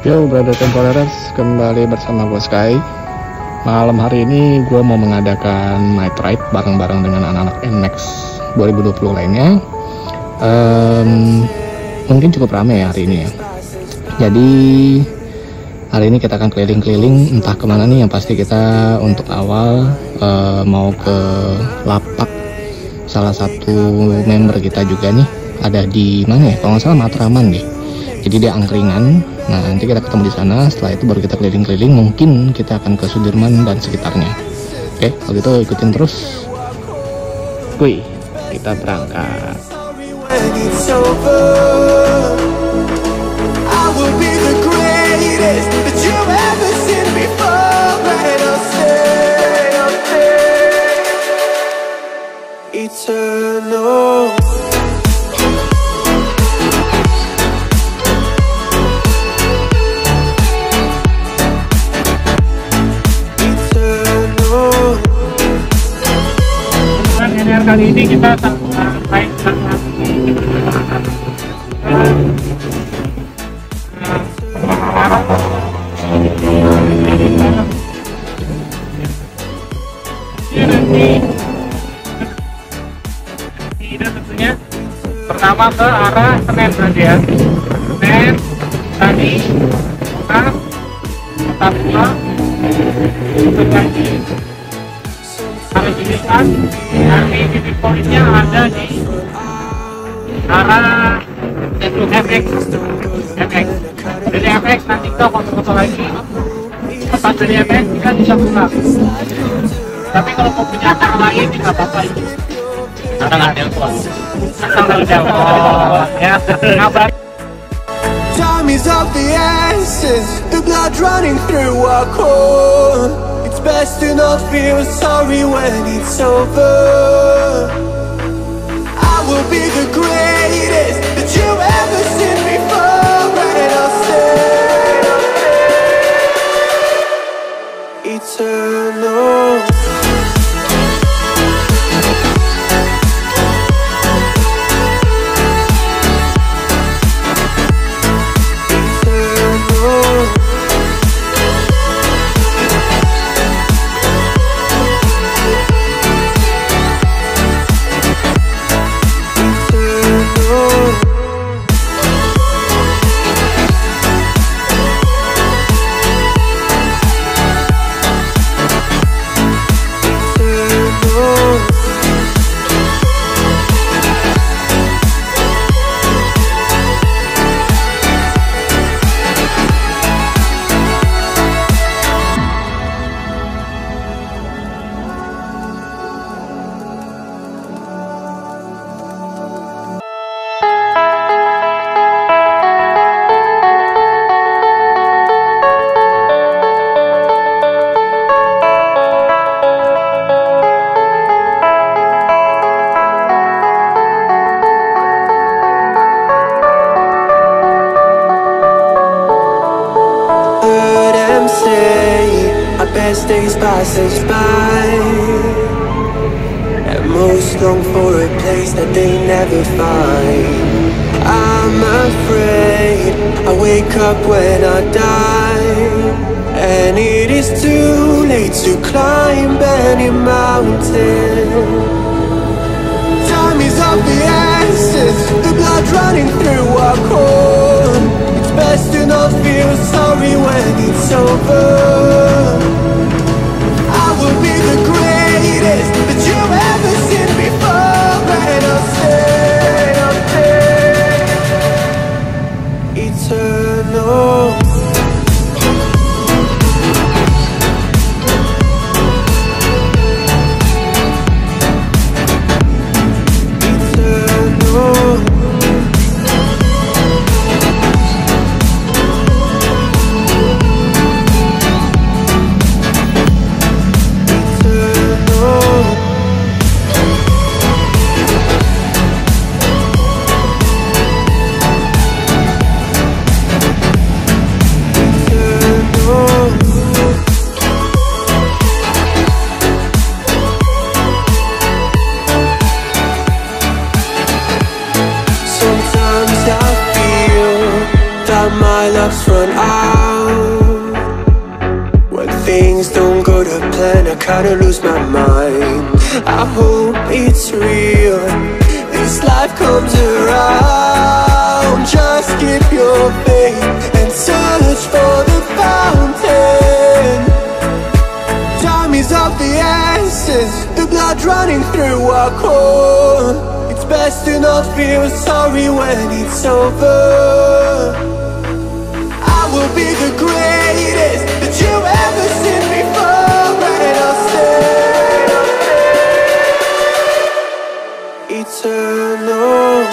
Yo, brade Temporarerz, kembali bersama gue Sky. Malam hari ini gue mau mengadakan night ride bareng-bareng dengan anak-anak Nmax 2020 lainnya. Mungkin cukup ramai ya hari ini ya. Jadi hari ini kita akan keliling-keliling, entah kemana nih. Yang pasti kita untuk awal mau ke lapak salah satu member kita juga nih. Ada di mana ya? Kalau nggak salah Matraman deh. Jadi dia angkringan. Nah, nanti kita ketemu di sana. Setelah itu baru kita keliling-keliling. Mungkin kita akan ke Sudirman dan sekitarnya. Oke, kalau gitu ikutin terus. Kuy, kita berangkat. Kali ini kita sampai tentunya pertama ke arah Senen berarti ya. Senen tadi kota tua berjanji arah Julian. Nanti titik poinnya ada di arah FX. Dari FX nanti kita foto-foto lagi. Pas dari FX kita bisa pulang. Tapi kalau mau punya akan lain tidak apa-apa itu. Karena nggak telepon. Asal nggak telepon. Ya, ngabar. Time is of the essence, the blood running through our core. It's best to not feel sorry when it's over. I will be the greatest that you ever seen before, and I'll stay eternal. Best days pass us by, and most long for a place that they never find. I'm afraid I wake up when I die, and it is too late to climb any mountain. Time is of the essence, the blood running through our core. It's best to not feel sorry when it's over. Will be the greatest that you ever seen before, and I'll stay eternal. Eternal. my love's run out. When things don't go to plan, I kinda lose my mind. I hope it's real, this life comes around. Just keep your faith and search for the fountain. Time is of the essence, the blood running through our core. It's best to not feel sorry when it's over. I will be the greatest that you ever seen before, and I'll stay eternal.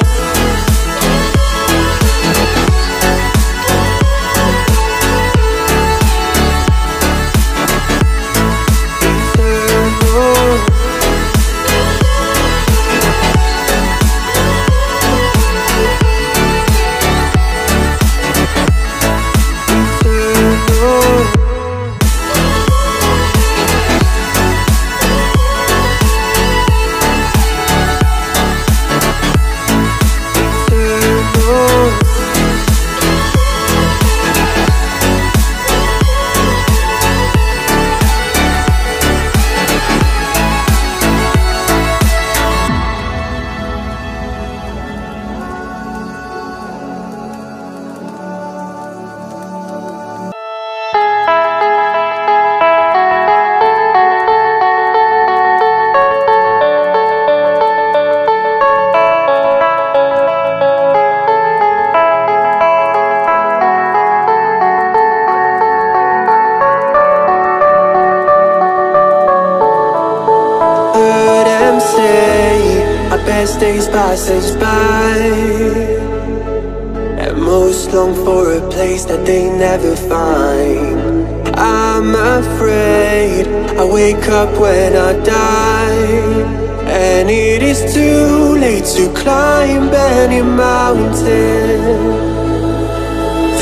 Best days passes by, and most long for a place that they never find. I'm afraid I wake up when I die, and it is too late to climb any mountain.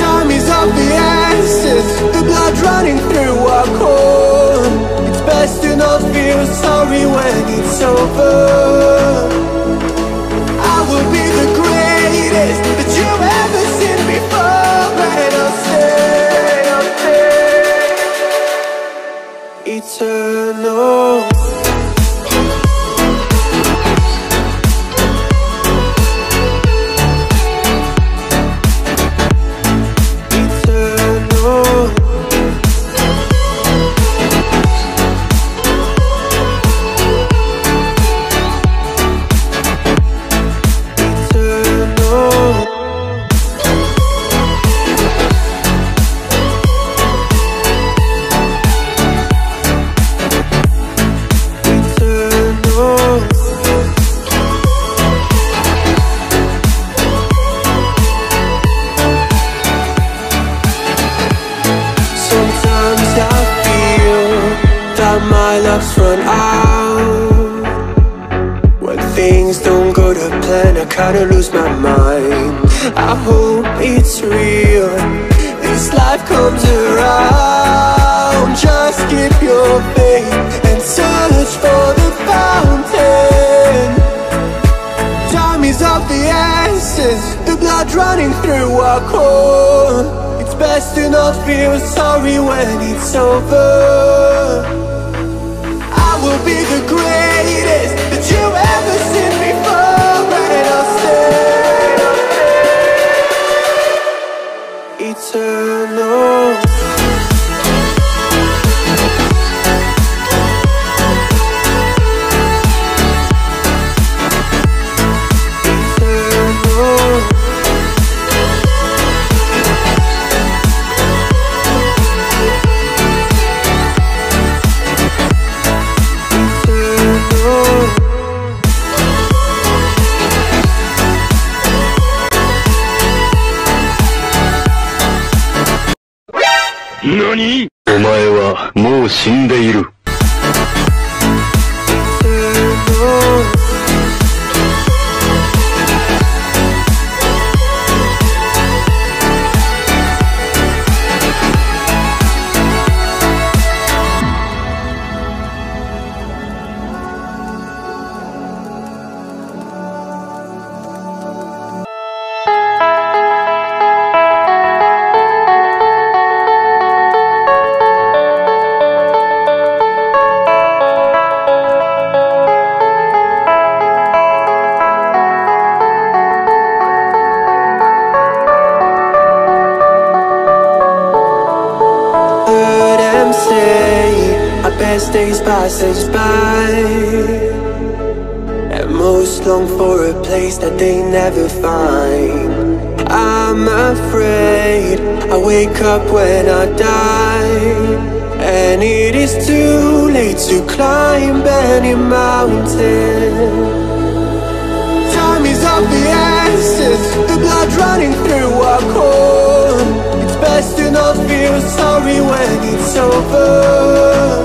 Time is of the essence, the blood running through our core. It's best to not feel sorry when it's over. I will be the greatest that you've ever seen before, and I'll stay eternal. My love's run out. When things don't go to plan, I kinda lose my mind. I hope it's real, this life comes around. Just keep your faith and search for the fountain. Time is of the essence, the blood running through our core. It's best to not feel sorry when it's over. I will be the greatest that you ever seen before, and I'll stay eternal. NANI?お前はもう死んでいる。best days passes by, and most long for a place that they never find. I'm afraid I wake up when I die, and it is too late to climb any mountain. Time is of the essence, the blood running through our core. It's best to not feel sorry when it's over.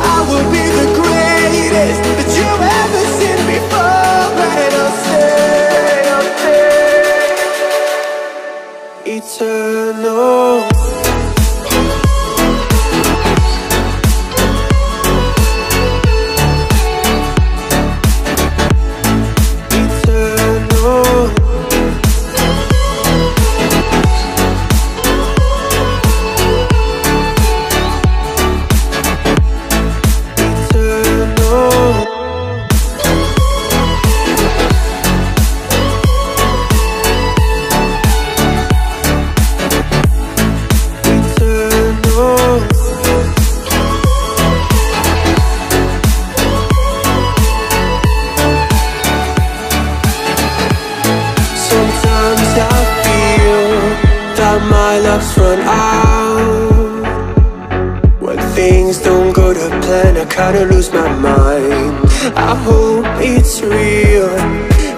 I will be the greatest that you've ever seen before, and I'll stay eternal. Run out when things don't go to plan. I kinda lose my mind. I hope it's real,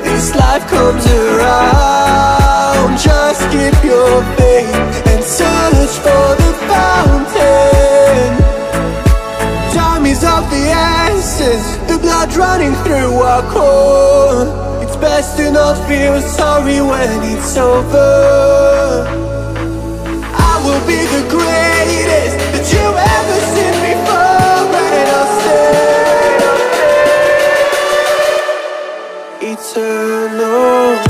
this life comes around. Just keep your faith and search for the fountain. Time is of the essence, the blood running through our core. It's best to not feel sorry when it's over. Will be the greatest that you've ever seen before, and I'll stay eternal.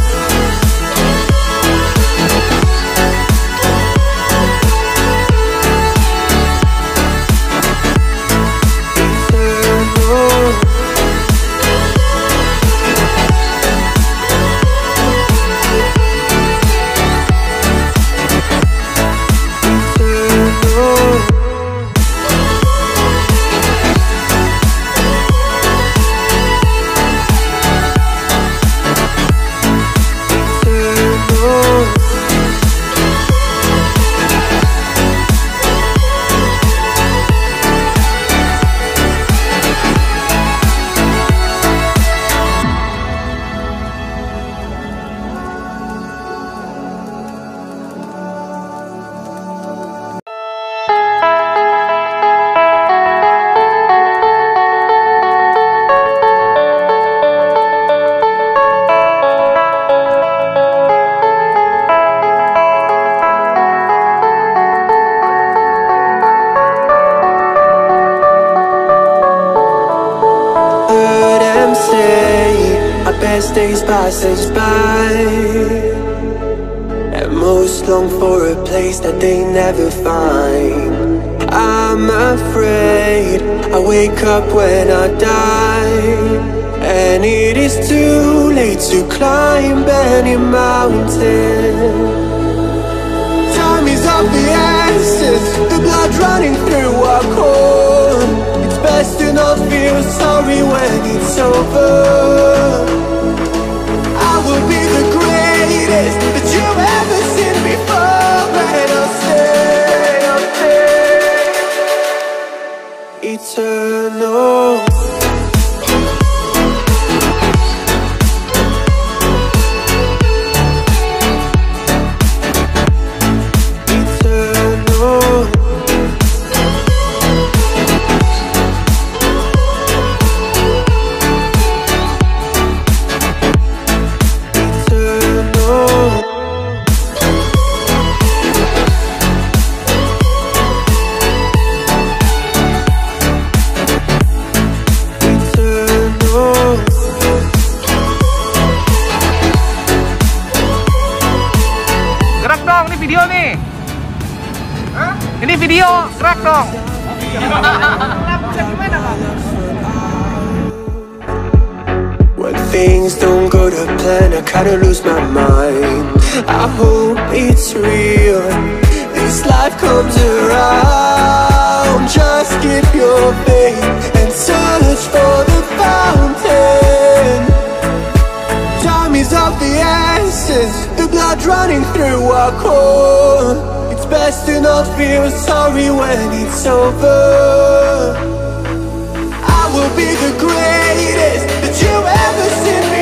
Best days passes by, and most long for a place that they never find. I'm afraid I wake up when I die, and it is too late to climb any mountain. Time is of the essence, the blood running through our core. It's best to not feel sorry when it's over. I will be the greatest that you've ever seen before, and I'll stay eternal. Ini video, gerak dong. When things don't go to plan, I kinda lose my mind. I hope it's real, this life comes around. down, just keep your faith and search for the fountain. Time is of the essence, the blood running through our core. It's best to not feel sorry when it's over. I will be the greatest that you ever seen me